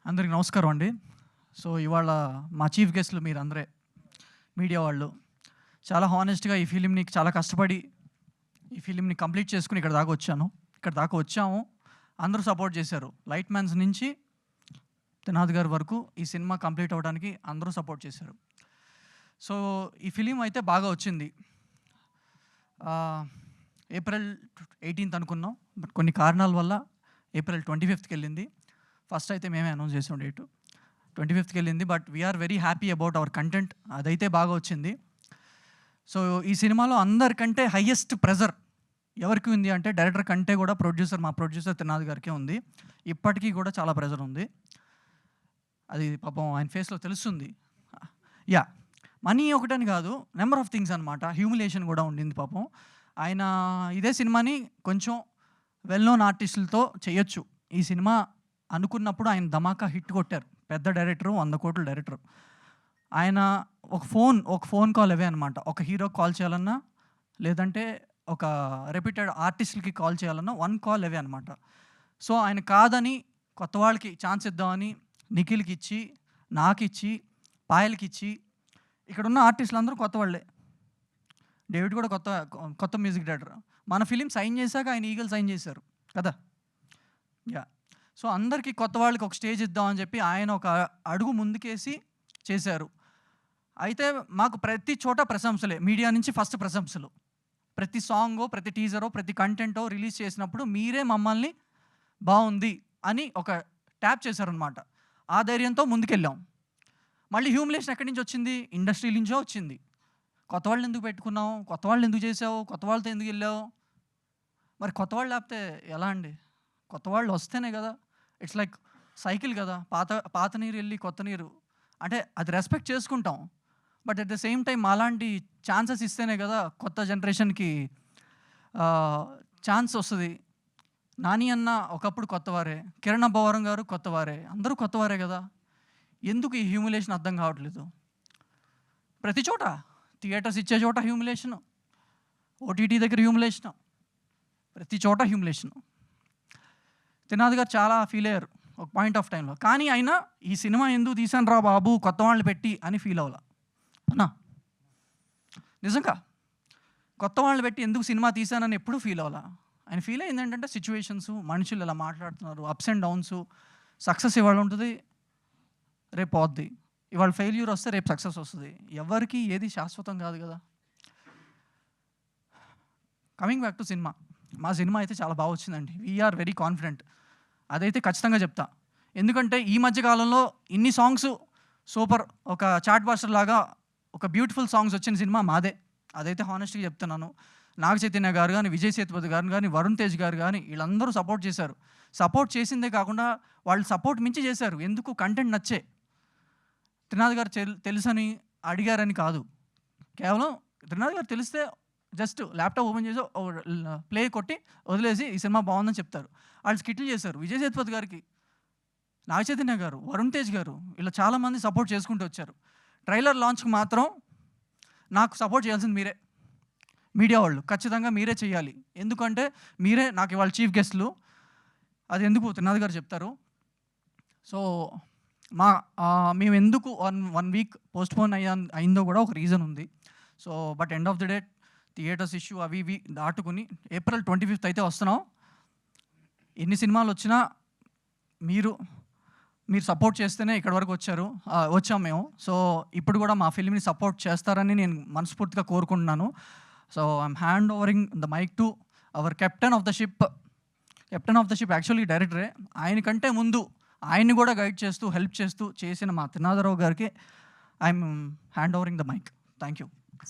అందరికి నమస్కారం అండి. సో ఇవాళ మా చీఫ్ గెస్ట్లు మీరందరే మీడియా వాళ్ళు. చాలా హానెస్ట్గా ఈ ఫిలింని చాలా కష్టపడి ఈ ఫిలింని కంప్లీట్ చేసుకుని ఇక్కడ దాకా వచ్చాము. అందరూ సపోర్ట్ చేశారు. లైట్ మ్యాన్స్ నుంచి త్రినాథ్ గారి వరకు ఈ సినిమా కంప్లీట్ అవ్వడానికి అందరూ సపోర్ట్ చేశారు. సో ఈ ఫిలిం అయితే బాగా వచ్చింది. ఏప్రిల్ 18th అనుకున్నాం, బట్ కొన్ని కారణాల వల్ల ఏప్రిల్ 25th వెళ్ళింది. ఫస్ట్ అయితే మేమే అనౌన్స్ చేసాం డేటు, 25th వెళ్ళింది. But we are very happy about our content. అదైతే బాగా వచ్చింది. సో ఈ సినిమాలో అందరికంటే హయ్యెస్ట్ ప్రెజర్ ఎవరికి ఉంది అంటే డైరెక్టర్ కంటే కూడా మా ప్రొడ్యూసర్ త్రినాథ్ గారికే ఉంది. ఇప్పటికీ కూడా చాలా ప్రెజర్ ఉంది. అది పాపం ఆయన ఫేస్లో తెలుస్తుంది. మనీ ఒకటని కాదు, నెంబర్ ఆఫ్ థింగ్స్ అనమాట. హ్యూమిలేషన్ కూడా ఉండింది పాపం. ఆయన ఇదే సినిమాని కొంచెం వెల్ నోన్ ఆర్టిస్టులతో చేయొచ్చు. ఈ సినిమా అనుకున్నప్పుడు ఆయన ధమాకా హిట్ కొట్టారు. పెద్ద డైరెక్టరు, 100 కోట్ల డైరెక్టరు. ఆయన ఒక ఫోన్ కాల్ అవే అనమాట. ఒక హీరోకి కాల్ చేయాలన్నా, లేదంటే ఒక రెప్యూటెడ్ ఆర్టిస్టులకి కాల్ చేయాలన్నా 1 కాల్ అవే అనమాట. సో ఆయన కాదని కొత్త వాళ్ళకి ఛాన్స్ ఇద్దామని నిఖిల్కి ఇచ్చి, నాకు ఇచ్చి, పాయల్కి ఇచ్చి, ఇక్కడున్న ఆర్టిస్టులు అందరూ కొత్త వాళ్ళే. డేవిడ్ కూడా కొత్త మ్యూజిక్ డైరెక్టర్. మన ఫిలిం సైన్ చేశాక ఆయన ఈగల్ సైన్ చేశారు కదా. సో అందరికీ కొత్త వాళ్ళకి ఒక స్టేజ్ ఇద్దామని చెప్పి ఆయన ఒక అడుగు ముందుకేసి చేశారు. అయితే మాకు ప్రతి చోట ప్రశంసలే, మీడియా నుంచి ఫస్ట్ ప్రశంసలు. ప్రతి సాంగో, ప్రతి టీజరో, ప్రతి కంటెంటో రిలీజ్ చేసినప్పుడు మీరే మమ్మల్ని బాగుంది అని ఒక ట్యాప్ చేశారనమాట. ఆ ధైర్యంతో ముందుకెళ్ళాం. మళ్ళీ హ్యూమిలేషన్ ఎక్కడి నుంచి వచ్చింది? ఇండస్ట్రీ నుంచో వచ్చింది. కొత్త వాళ్ళు ఎందుకు పెట్టుకున్నావు, కొత్త వాళ్ళు ఎందుకు చేసావు, కొత్త వాళ్ళతో ఎందుకు వెళ్ళావు? మరి కొత్త వాళ్ళు లేకపోతే ఎలా అండి? కొత్త వాళ్ళు వస్తేనే కదా. ఇట్స్ లైక్ సైకిల్ కదా. పాత నీరు వెళ్ళి కొత్త నీరు అంటే అది రెస్పెక్ట్ చేసుకుంటాం. But at the same time అలాంటి ఛాన్సెస్ ఇస్తేనే కదా కొత్త జనరేషన్కి ఛాన్స్ వస్తుంది. నాని అన్న ఒకప్పుడు కొత్తవారే, కిరణ్ అబ్బవరం గారు కొత్తవారే, అందరూ కొత్తవారే కదా. ఎందుకు ఈ హ్యూమిలేషన్ అర్థం కావట్లేదు? ప్రతి చోట థియేటర్స్ ఇచ్చే చోట హ్యూమిలేషను, ఓటీటీ దగ్గర హ్యూమిలేషను, ప్రతి చోట హ్యూమిలేషను. త్రినాథ్ గారు చాలా ఫీల్ అయ్యారు ఒక పాయింట్ ఆఫ్ టైంలో. కానీ అయినా ఈ సినిమా ఎందుకు తీసాను రా బాబు కొత్త వాళ్ళని పెట్టి అని ఫీల్ అవ్వాల అన్నా. నిజంగా కొత్త వాళ్ళని పెట్టి ఎందుకు సినిమా తీసానని ఎప్పుడూ ఫీల్ అవ్వాల. ఆయన ఫీల్ అయింది ఏంటంటే సిచ్యువేషన్స్, మనుషులు ఇలా మాట్లాడుతున్నారు, అప్స్ అండ్ డౌన్స్. సక్సెస్ ఇవాళ ఉంటుంది, రేపు పోద్ది. ఇవాళ ఫెయిల్యూర్ వస్తే రేపు సక్సెస్ వస్తుంది. ఎవరికి ఏది శాశ్వతం కాదు కదా. కమింగ్ బ్యాక్ టు సినిమా, మా సినిమా అయితే చాలా బాగా వచ్చిందండి. We are very confident. అదైతే ఖచ్చితంగా చెప్తా. ఎందుకంటే ఈ మధ్యకాలంలో ఇన్ని సాంగ్స్ సూపర్, ఒక చాట్ బాస్టర్ లాగా ఒక బ్యూటిఫుల్ సాంగ్స్ వచ్చిన సినిమా మాదే. అదైతే హానెస్ట్గా చెప్తున్నాను. నాగ చైతన్య గారు కానీ, విజయ్ సేతుపతి గారు కానీ, వరుణ్ తేజ్ గారు కానీ వీళ్ళందరూ సపోర్ట్ చేశారు. సపోర్ట్ చేసిందే కాకుండా వాళ్ళు సపోర్ట్ మించి చేశారు. ఎందుకు? కంటెంట్ నచ్చే. త్రినాథ్ గారు తెలుసని అడిగారని కాదు. కేవలం త్రినాథ్ గారు తెలిస్తే జస్ట్ ల్యాప్టాప్ ఓపెన్ చేసి ప్లే కొట్టి వదిలేసి ఈ సినిమా బాగుందని చెప్తారు. వాళ్ళు స్కిట్లు చేశారు. విజయ్ సేతుపతి గారికి, నాగ చైతన్య గారు, వరుణ్ తేజ్ గారు ఇలా చాలామంది సపోర్ట్ చేసుకుంటూ వచ్చారు. ట్రైలర్ లాంచ్కి మాత్రం నాకు సపోర్ట్ చేయాల్సింది మీరే, మీడియా వాళ్ళు. ఖచ్చితంగా మీరే చేయాలి. ఎందుకంటే మీరే నాకు ఇవాళ చీఫ్ గెస్ట్లు. అది ఎందుకు త్రినాథ్ గారు చెప్తారు. సో మేము ఎందుకు వన్ వీక్ పోస్ట్పోన్ అయిందో కూడా ఒక రీజన్ ఉంది. So but end of the day theatres issue అవి ఇవి దాటుకుని ఏప్రిల్ 25th అయితే వస్తున్నాం. ఎన్ని సినిమాలు వచ్చినా మీరు సపోర్ట్ చేస్తేనే ఇక్కడ వరకు వచ్చాం మేము. సో ఇప్పుడు కూడా మా ఫిల్మ్ని సపోర్ట్ చేస్తారని నేను మనస్ఫూర్తిగా కోరుకుంటున్నాను. So I'm hand overing the mic to our captain of the ship actually డైరెక్టరే. ఆయనకంటే ముందు ఆయన్ని కూడా గైడ్ చేస్తూ, హెల్ప్ చేస్తూ చేసిన మా త్రినాథరావు గారికి I'm hand overing the mic. Thank you.